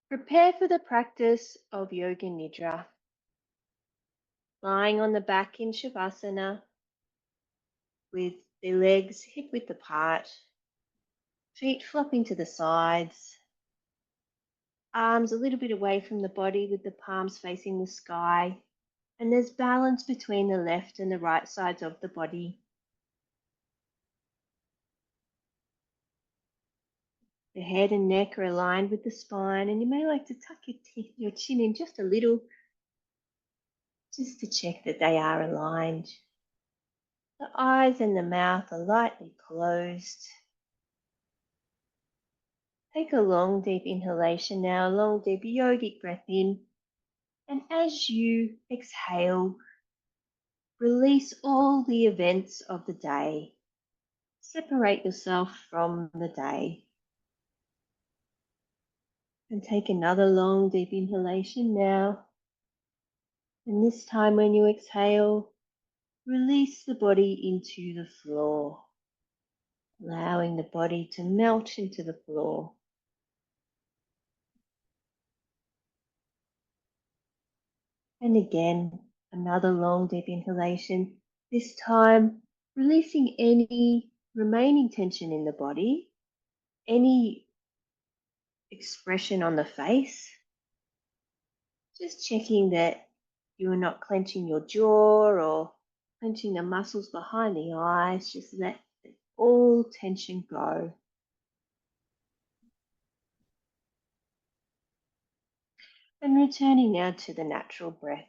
Prepare for the practice of Yoga Nidra. Lying on the back in Shavasana with the legs hip-width apart, feet flopping to the sides, arms a little bit away from the body with the palms facing the sky, and there's balance between the left and the right sides of the body. The head and neck are aligned with the spine, and you may like to tuck your chin in just a little, just to check that they are aligned. The eyes and the mouth are lightly closed. Take a long, deep inhalation now, a long, deep yogic breath in. And as you exhale, release all the events of the day. Separate yourself from the day. And take another long, deep inhalation now. And this time when you exhale, release the body into the floor, allowing the body to melt into the floor. And again, another long, deep inhalation. This time, releasing any remaining tension in the body, any expression on the face. Just checking that you're not clenching your jaw or clenching the muscles behind the eyes. Just let all tension go. And returning now to the natural breath.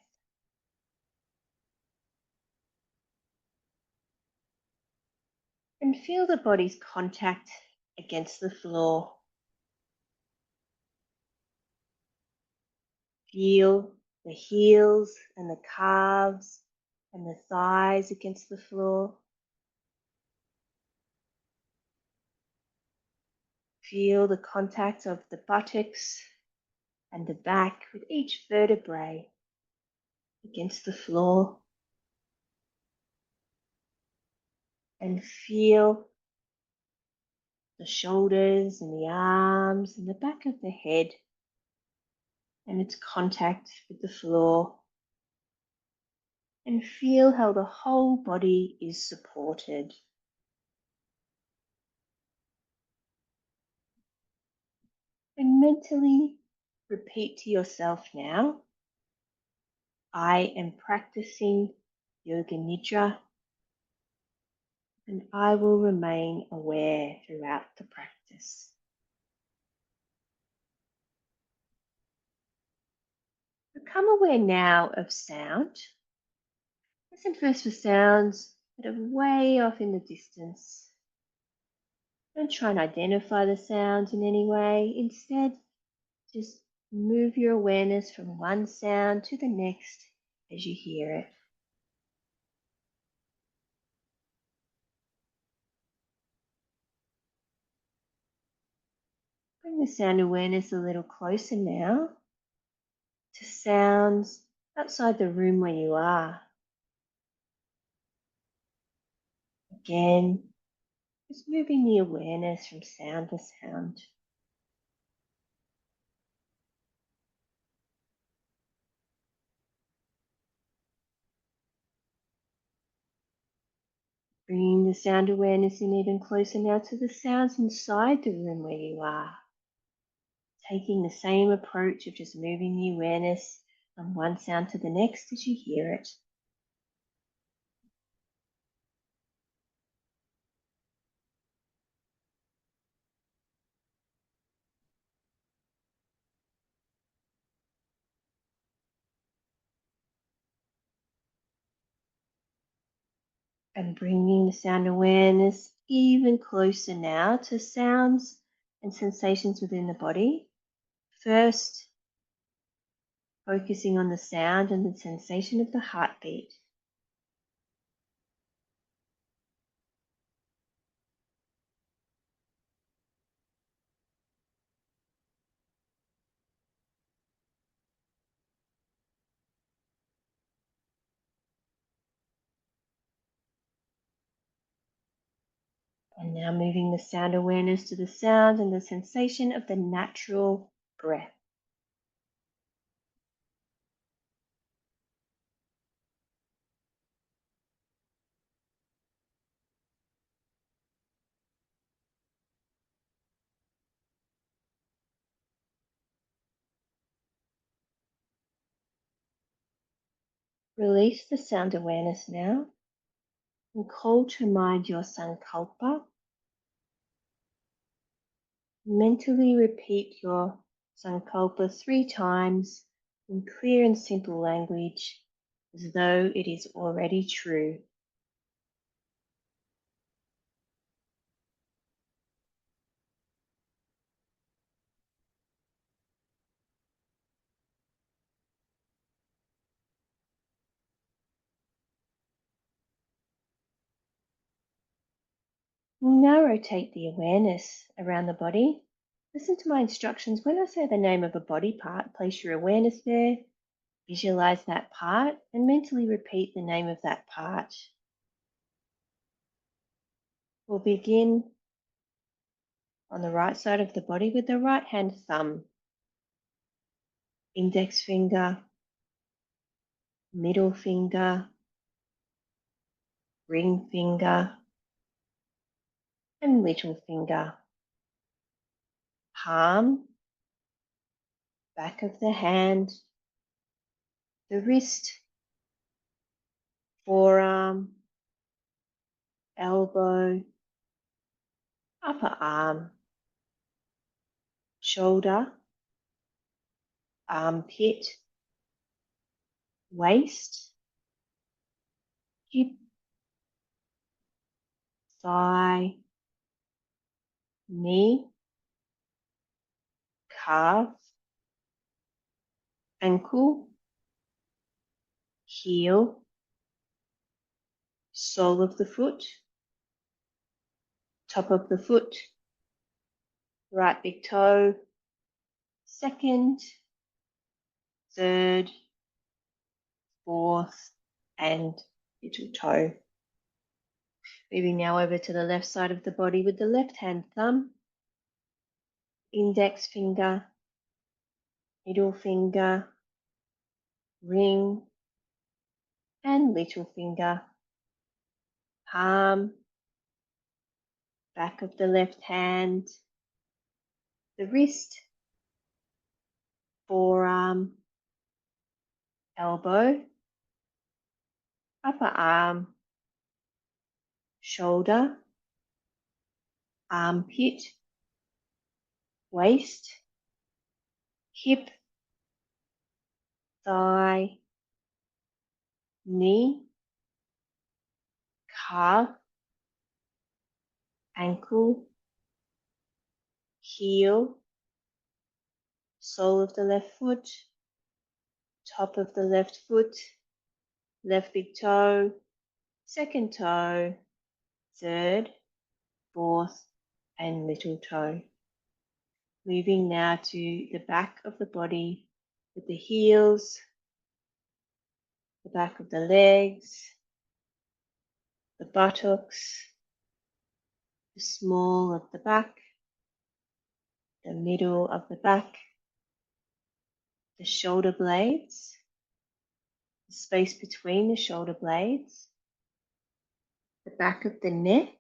And feel the body's contact against the floor. Feel the heels and the calves and the thighs against the floor. Feel the contact of the buttocks and the back with each vertebrae against the floor. And feel the shoulders and the arms and the back of the head and its contact with the floor. And feel how the whole body is supported. And mentally repeat to yourself now, I am practicing Yoga Nidra, and I will remain aware throughout the practice. Become aware now of sound. Listen first for sounds that are way off in the distance. Don't try and identify the sounds in any way. Instead, just move your awareness from one sound to the next as you hear it. Bring the sound awareness a little closer now to sounds outside the room where you are. Again, just moving the awareness from sound to sound. Bringing the sound awareness in even closer now to the sounds inside the room where you are. Taking the same approach of just moving the awareness from one sound to the next as you hear it. And bringing the sound awareness even closer now to sounds and sensations within the body. First, focusing on the sound and the sensation of the heartbeat. And now moving the sound awareness to the sound and the sensation of the natural breath. Release the sound awareness now and call to mind your Sankalpa. Mentally repeat your Sankalpa 3 times in clear and simple language as though it is already true. Now rotate the awareness around the body. Listen to my instructions. When I say the name of a body part, place your awareness there, visualize that part, and mentally repeat the name of that part. We'll begin on the right side of the body with the right hand thumb, index finger, middle finger, ring finger, and little finger. Palm, back of the hand, the wrist, forearm, elbow, upper arm, shoulder, armpit, waist, hip, thigh, knee, calf, ankle, heel, sole of the foot, top of the foot, right big toe, second, third, fourth, and little toe. Moving now over to the left side of the body with the left hand thumb, index finger, middle finger, ring, and little finger, palm, back of the left hand, the wrist, forearm, elbow, upper arm, shoulder, armpit, waist, hip, thigh, knee, calf, ankle, heel, sole of the left foot, top of the left foot, left big toe, second toe, third, fourth, and little toe. Moving now to the back of the body with the heels, the back of the legs, the buttocks, the small of the back, the middle of the back, the shoulder blades, the space between the shoulder blades, the back of the neck,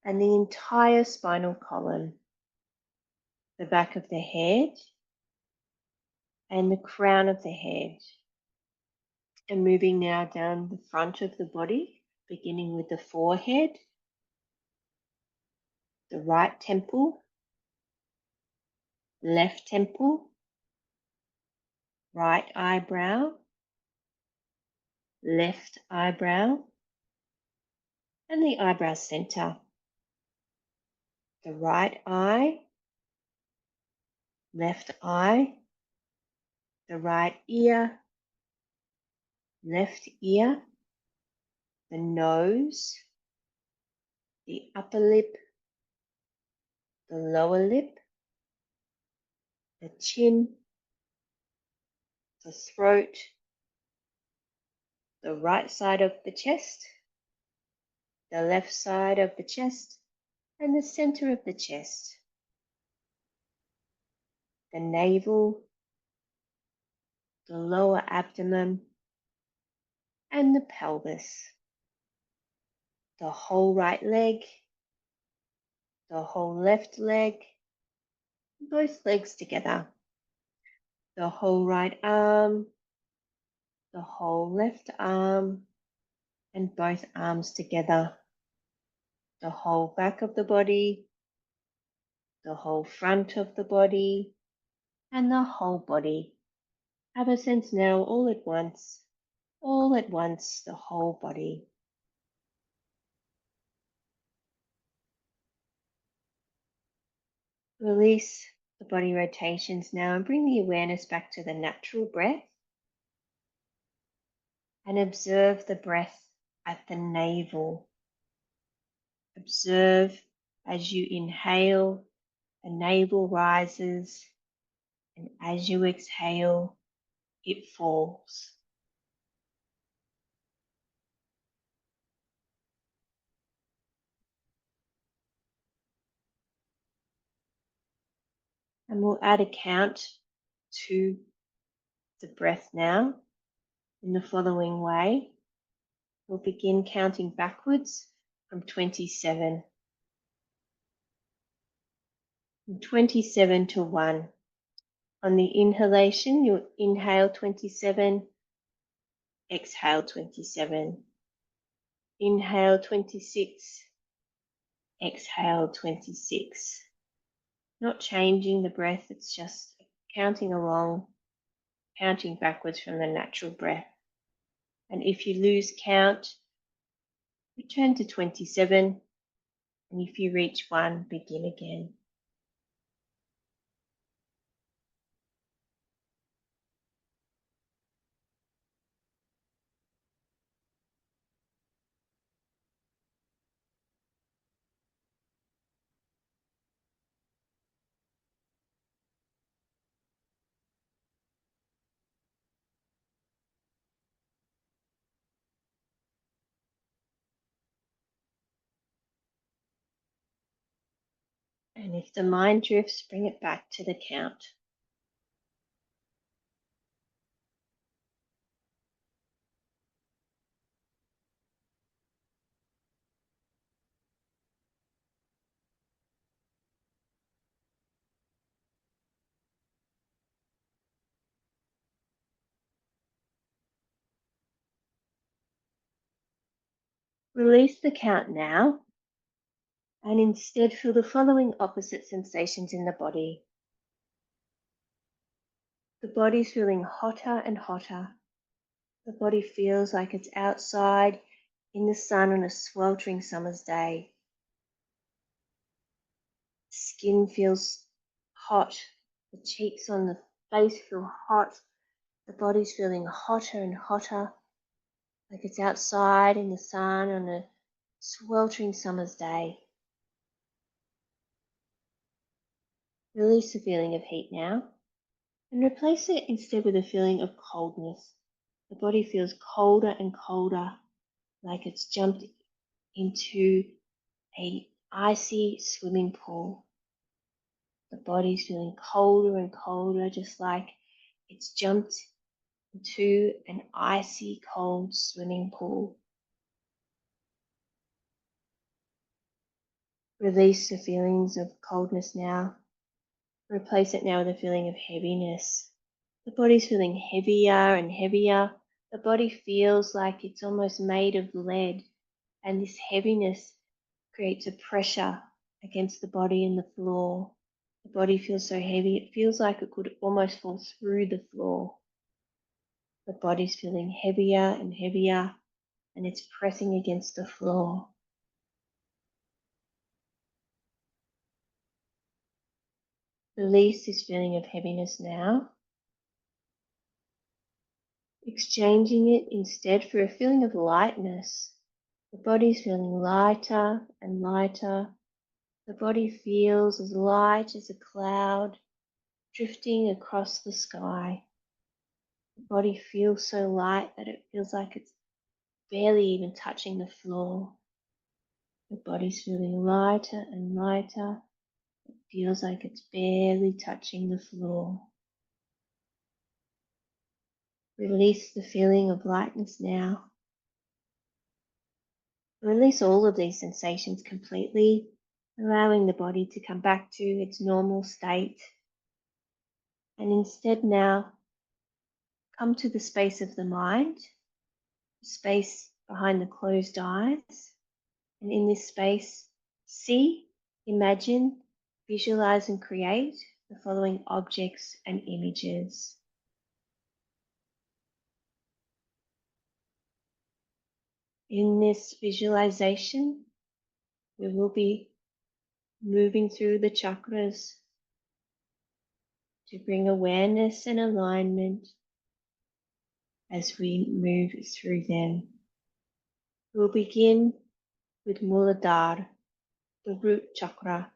and the entire spinal column, the back of the head, and the crown of the head. And moving now down the front of the body, beginning with the forehead, the right temple, left temple, right eyebrow, left eyebrow, and the eyebrow center, the right eye, left eye, the right ear, left ear, the nose, the upper lip, the lower lip, the chin, the throat, the right side of the chest, the left side of the chest, and the center of the chest, the navel, the lower abdomen, and the pelvis, the whole right leg, the whole left leg, both legs together, the whole right arm, the whole left arm and both arms together, the whole back of the body, the whole front of the body, and the whole body. Have a sense now all at once, the whole body. Release the body rotations now and bring the awareness back to the natural breath and observe the breath at the navel. Observe as you inhale, the navel rises, and as you exhale, it falls. And we'll add a count to the breath now in the following way. We'll begin counting backwards from 27. From 27 to 1. On the inhalation, you'll inhale 27, exhale 27. Inhale 26, exhale 26. Not changing the breath, it's just counting along, counting backwards from the natural breath. And if you lose count, return to 27, and if you reach 1, begin again. And if the mind drifts, bring it back to the count. Release the count now, and instead feel the following opposite sensations in the body. The body's feeling hotter and hotter. The body feels like it's outside in the sun on a sweltering summer's day. Skin feels hot. The cheeks on the face feel hot. The body's feeling hotter and hotter, like it's outside in the sun on a sweltering summer's day. Release the feeling of heat now and replace it instead with a feeling of coldness. The body feels colder and colder, like it's jumped into an icy swimming pool. The body's feeling colder and colder, just like it's jumped into an icy cold swimming pool. Release the feelings of coldness now. Replace it now with a feeling of heaviness. The body's feeling heavier and heavier. The body feels like it's almost made of lead, and this heaviness creates a pressure against the body and the floor. The body feels so heavy, it feels like it could almost fall through the floor. The body's feeling heavier and heavier, and it's pressing against the floor. Release this feeling of heaviness now, exchanging it instead for a feeling of lightness. The body's feeling lighter and lighter. The body feels as light as a cloud drifting across the sky. The body feels so light that it feels like it's barely even touching the floor. The body's feeling lighter and lighter. It feels like it's barely touching the floor. Release the feeling of lightness now. Release all of these sensations completely, allowing the body to come back to its normal state. And instead now, come to the space of the mind, the space behind the closed eyes. And in this space, see, imagine, visualize and create the following objects and images. In this visualization, we will be moving through the chakras to bring awareness and alignment as we move through them. We'll begin with Mooladhara, the root chakra,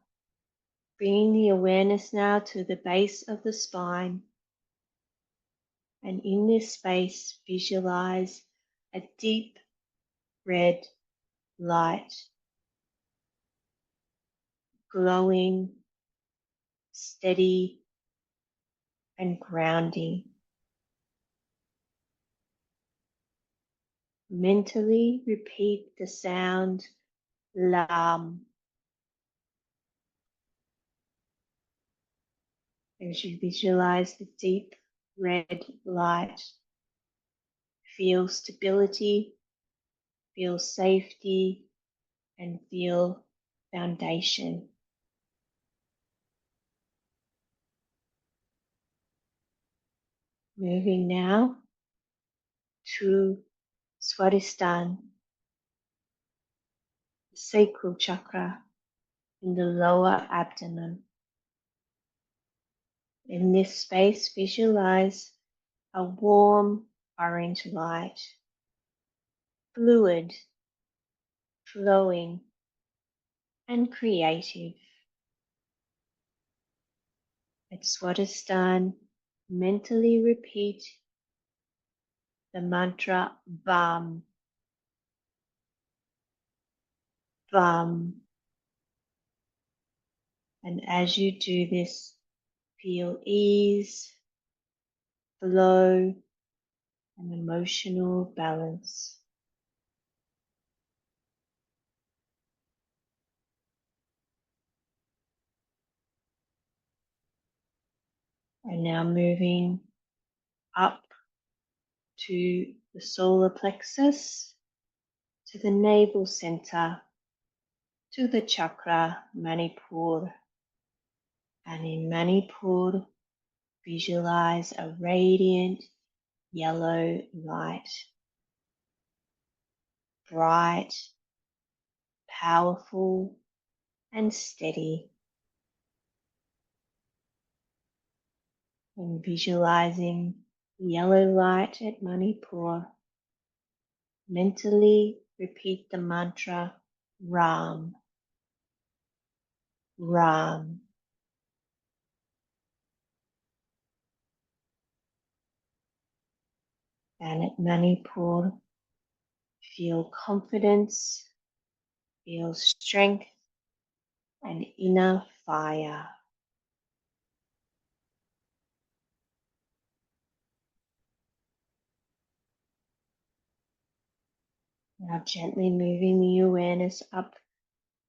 bringing the awareness now to the base of the spine. And in this space, visualize a deep red light, glowing, steady, and grounding. Mentally repeat the sound Lam as you visualize the deep red light. Feel stability, feel safety, and feel foundation. Moving now to Swadhisthana, the sacral chakra in the lower abdomen. In this space, visualize a warm orange light, fluid, flowing, and creative. At Swadhisthana, mentally repeat the mantra Vam, Vam. And as you do this, feel ease, flow, and emotional balance. And now moving up to the solar plexus, to the navel center, to the chakra Manipur. And in Manipur, visualize a radiant yellow light, bright, powerful, and steady. And visualizing the yellow light at Manipur, mentally repeat the mantra Ram, Ram. And at Manipur, feel confidence, feel strength, and inner fire. Now gently moving the awareness up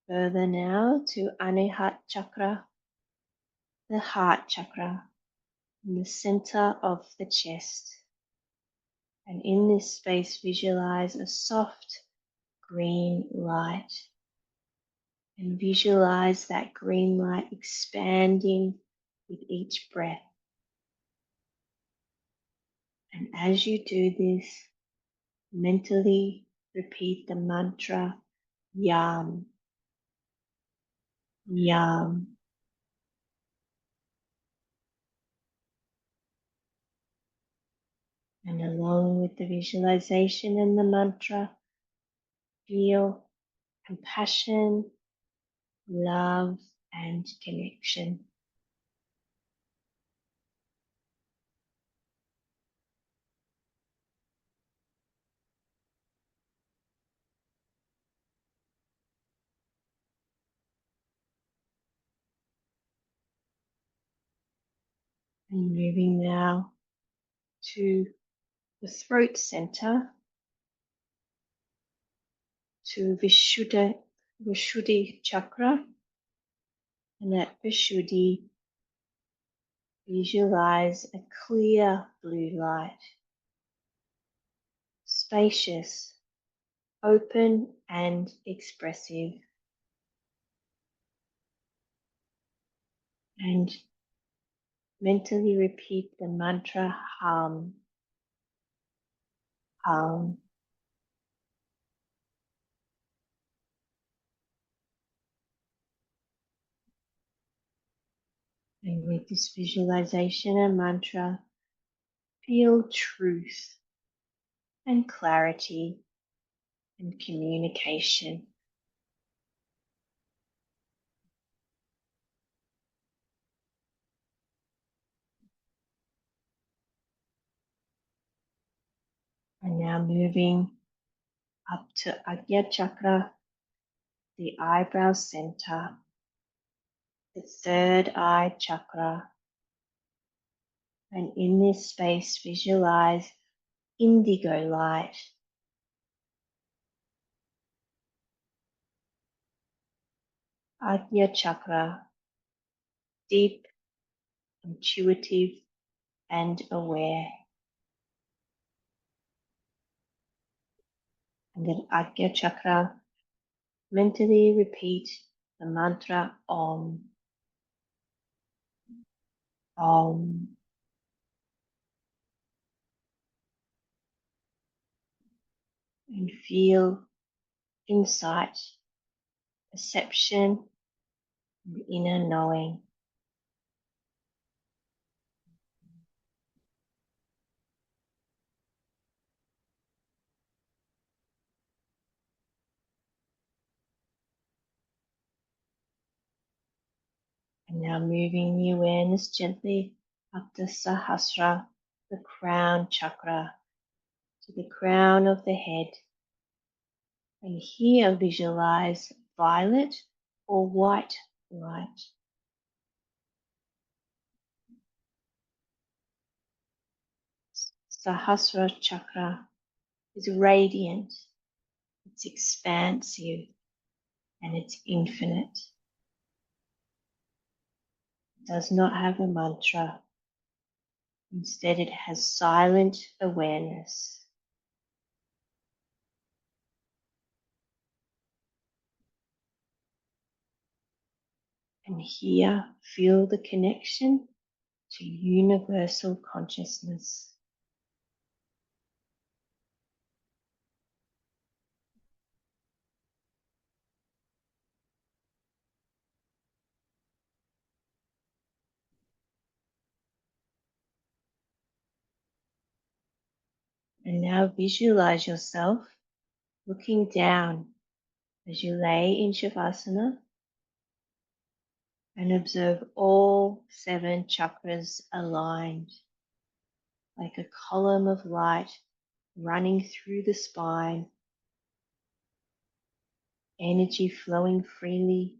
further now to Anahat chakra, the heart chakra, in the center of the chest. And in this space, visualize a soft green light. And visualize that green light expanding with each breath. And as you do this, mentally repeat the mantra Yam, Yam. And along with the visualization and the mantra, feel compassion, love, and connection. And moving now to the throat center, to Vishuddhi chakra. And at Vishuddhi, visualize a clear blue light, spacious, open and expressive. And mentally repeat the mantra hum, hum. And with this visualization and mantra, feel truth and clarity and communication. And now moving up to Ajna Chakra, the eyebrow center, the third eye chakra. And in this space, visualize indigo light. Ajna Chakra, deep, intuitive, and aware. And then Ajna Chakra, mentally repeat the mantra Om, Om. And feel insight, perception, and inner knowing. And now moving the awareness gently up the Sahasrara, the crown chakra, to the crown of the head. And here visualize violet or white light. Sahasrara chakra is radiant, it's expansive, and it's infinite. It does not have a mantra. Instead, it has silent awareness. And here, feel the connection to universal consciousness. And now visualize yourself looking down as you lay in Shavasana and observe all 7 chakras aligned like a column of light running through the spine, energy flowing freely,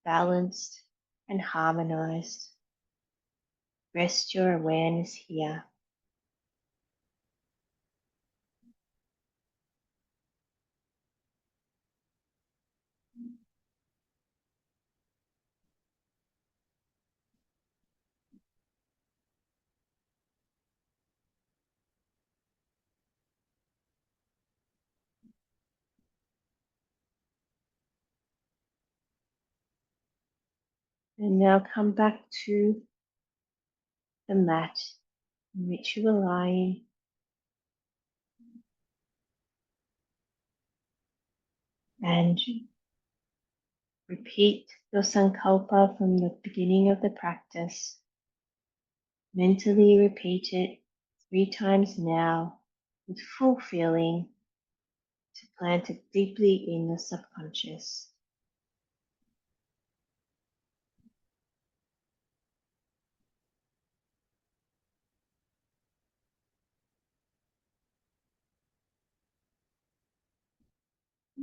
balanced and harmonized. Rest your awareness here. And now come back to the mat in which you are lying. And repeat your Sankalpa from the beginning of the practice. Mentally repeat it 3 times now with full feeling to plant it deeply in the subconscious.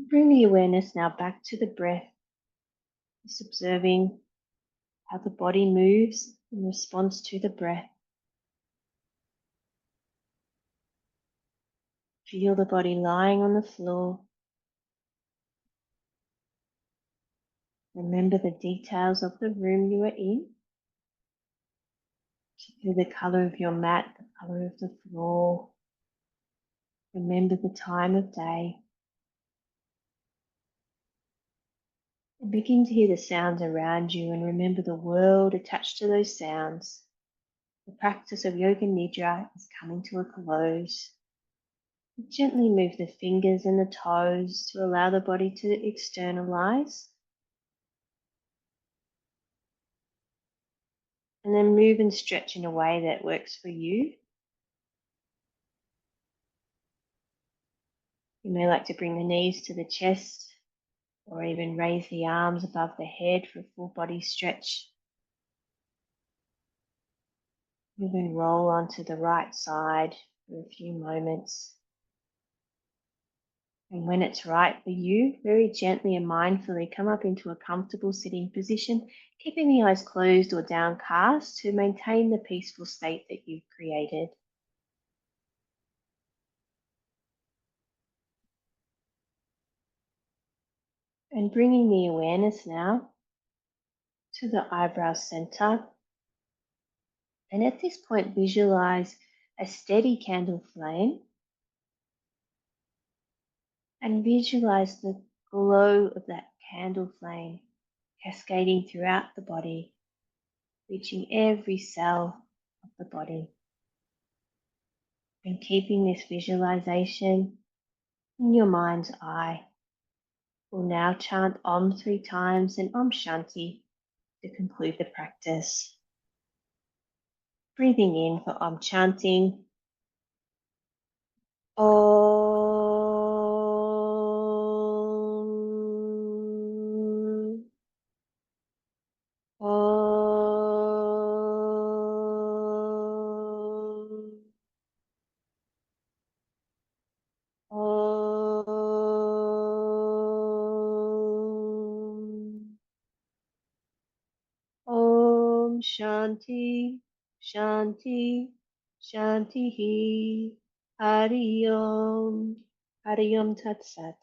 Bring the awareness now back to the breath, just observing how the body moves in response to the breath. Feel the body lying on the floor. Remember the details of the room you are in, particularly the color of your mat, the color of the floor, Remember the time of day. And begin to hear the sounds around you and remember the world attached to those sounds. The practice of Yoga Nidra is coming to a close. Gently move the fingers and the toes to allow the body to externalize. And then move and stretch in a way that works for you. You may like to bring the knees to the chest or even raise the arms above the head for a full body stretch. Move and roll onto the right side for a few moments. And when it's right for you, very gently and mindfully come up into a comfortable sitting position, keeping the eyes closed or downcast to maintain the peaceful state that you've created. And bringing the awareness now to the eyebrow center. And at this point, visualize a steady candle flame and visualize the glow of that candle flame cascading throughout the body, reaching every cell of the body. And keeping this visualization in your mind's eye, we'll now chant Om 3 times and Om Shanti to conclude the practice. Breathing in for Om chanting. Om. Om. Om. Om Shanti, Shanti, Shanti. Hari Om Tat Sat.